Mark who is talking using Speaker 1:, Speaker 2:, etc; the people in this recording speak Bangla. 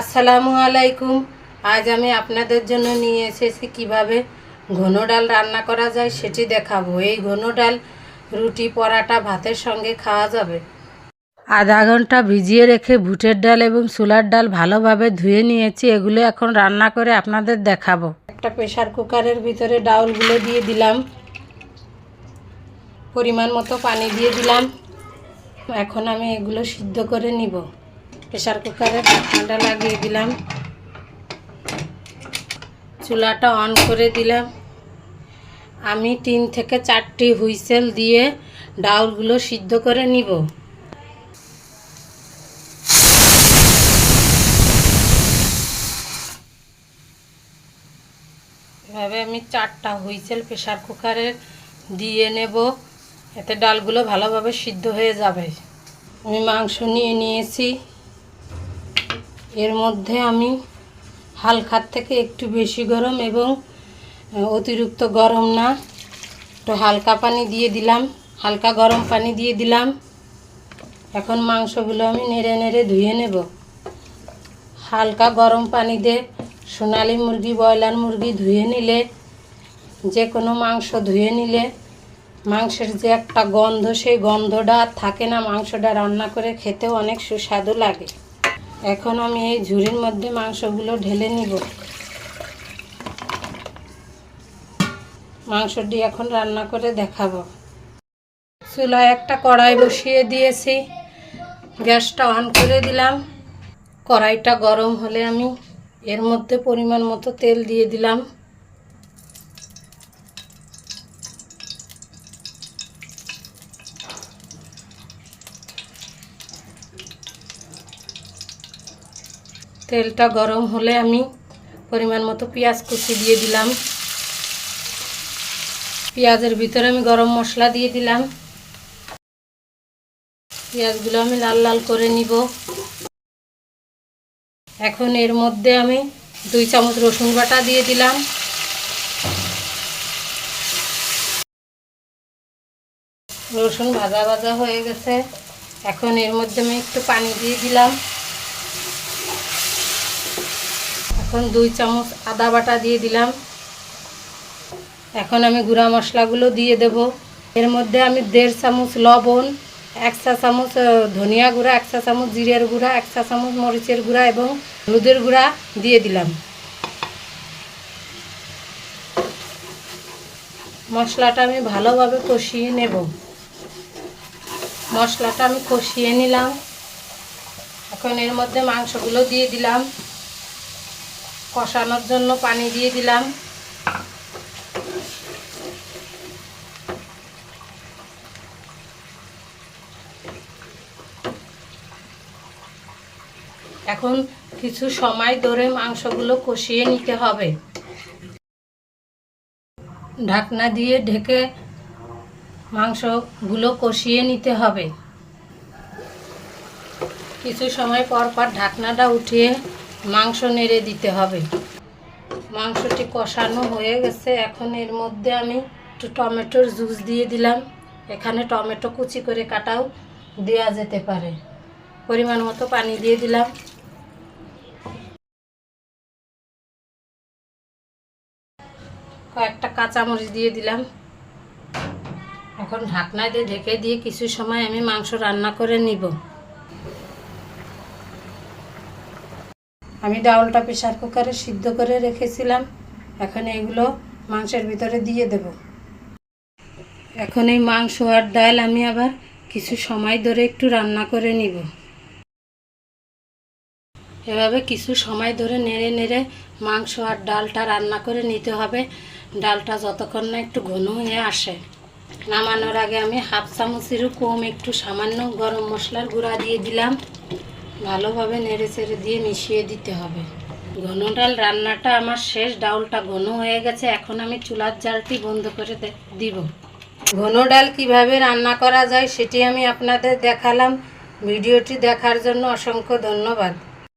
Speaker 1: আসসালামু আলাইকুম। আজ আমি আপনাদের জন্য নিয়ে এসেছি কিভাবে ঘন ডাল রান্না করা যায় সেটি দেখাবো। এই ঘন ডাল রুটি, পরাটা, ভাতের সঙ্গে খাওয়া যাবে। আধা ঘন্টা ভিজিয়ে রেখে বুটের ডাল এবং ছোলার ডাল ভালোভাবে ধুয়ে নিয়েছি। এগুলো এখন রান্না করে আপনাদের দেখাবো। একটা প্রেসার কুকারের ভিতরে ডাউলগুলো দিয়ে দিলাম, পরিমাণ মতো পানি দিয়ে দিলাম। এখন আমি এগুলো সিদ্ধ করে নিব। প্রেসার কুকারে ঢাকনাটা লাগিয়ে দিলাম, চুলাটা অন করে দিলাম। আমি 3 থেকে 4টি হুইসেল দিয়ে ডাউলগুলো সিদ্ধ করে নিব। এভাবে আমি 4টা হুইসেল প্রেসার কুকারে দিয়ে নেব, এতে ডালগুলো ভালোভাবে সিদ্ধ হয়ে যাবে। আমি মাংস নিয়ে নিয়েছি, এর মধ্যে আমি হালকার থেকে একটু বেশি গরম এবং অতিরিক্ত গরম না, একটু হালকা পানি দিয়ে দিলাম, হালকা গরম পানি দিয়ে দিলাম। এখন মাংসগুলো আমি নেড়ে নেড়ে ধুয়ে নেব। হালকা গরম পানি দিয়ে সোনালি মুরগি, ব্রয়লার মুরগি ধুয়ে নিলে, যে কোনো মাংস ধুয়ে নিলে মাংসের যে একটা গন্ধ, সেই গন্ধটা আর থাকে না। মাংসটা রান্না করে খেতেও অনেক সুস্বাদু লাগে। এখন আমি এই ঝুড়ির মধ্যে মাংসগুলো ঢেলে নিব। মাংসটি এখন রান্না করে দেখাবো। চুলায় একটা কড়াই বসিয়ে দিয়েছি, গ্যাসটা অন করে দিলাম। কড়াইটা গরম হলে আমি এর মধ্যে পরিমাণ মতো তেল দিয়ে দিলাম। তেলটা গরম হলে আমি পরিমাণ মতো পেঁয়াজ কুচি দিয়ে দিলাম। পেঁয়াজের ভিতরে আমি গরম মশলা দিয়ে দিলাম। পেঁয়াজগুলো আমি লাল লাল করে নিব। এখন এর মধ্যে আমি 2 চামচ রসুন বাটা দিয়ে দিলাম। রসুন ভাজা ভাজা হয়ে গেছে। এখন এর মধ্যে আমি একটু পানি দিয়ে দিলাম। এখন 2 চামচ আদা বাটা দিয়ে দিলাম। এখন আমি গুঁড়া মশলাগুলো দিয়ে দেব। এর মধ্যে আমি 1.5 চামচ লবণ, 1 চা চামচ ধনিয়া গুঁড়া, 1 চা চামচ জিরের গুঁড়া, 1 চা চামচ মরিচের গুঁড়া এবং হলুদের গুঁড়া দিয়ে দিলাম। মশলাটা আমি ভালোভাবে কষিয়ে নেব। মশলাটা আমি কষিয়ে নিলাম। এখন এর মধ্যে মাংসগুলো দিয়ে দিলাম। কষানোর জন্য পানি দিয়ে দিলাম। এখন কিছু সময় ধরে মাংসগুলো কষিয়ে নিতে হবে। ঢাকনা দিয়ে ঢেকে মাংসগুলো কষিয়ে নিতে হবে। কিছু সময় পর পর ঢাকনাটা উঠিয়ে মাংস নেড়ে দিতে হবে। মাংসটি কষানো হয়ে গেছে। এখন এর মধ্যে আমি একটু টমেটোর জুস দিয়ে দিলাম। এখানে টমেটো কুচি করে কাটাও দেওয়া যেতে পারে। পরিমাণ মতো পানি দিয়ে দিলাম। কয়েকটা কাঁচামরিচ দিয়ে দিলাম। এখন ঢাকনা দিয়ে ঢেকে দিয়ে কিছু সময় আমি মাংস রান্না করে নিব। আমি ডাউলটা প্রেসার কুকারে সিদ্ধ করে রেখেছিলাম। এখন এগুলো মাংসের ভিতরে দিয়ে দেব। এখন এই মাংস আর ডাল আমি আবার কিছু সময় ধরে একটু রান্না করে নিব। এভাবে কিছু সময় ধরে নেড়ে নেড়ে মাংস আর ডালটা রান্না করে নিতে হবে। ডালটা যতক্ষণ না একটু ঘন হয়ে আসে। নামানোর আগে আমি 1/2 চামচেরও কম একটু সামান্য গরম মশলার গুঁড়া দিয়ে দিলাম। ভালোভাবে নেড়ে চেড়ে দিয়ে মিশিয়ে দিতে হবে। ঘন ডাল রান্নাটা আমার শেষ। ডাউলটা ঘন হয়ে গেছে। এখন আমি চুলার জালটি বন্ধ করে দিব। ঘন ডাল কিভাবে রান্না করা যায় সেটি আমি আপনাদের দেখালাম। ভিডিওটি দেখার জন্য অসংখ্য ধন্যবাদ।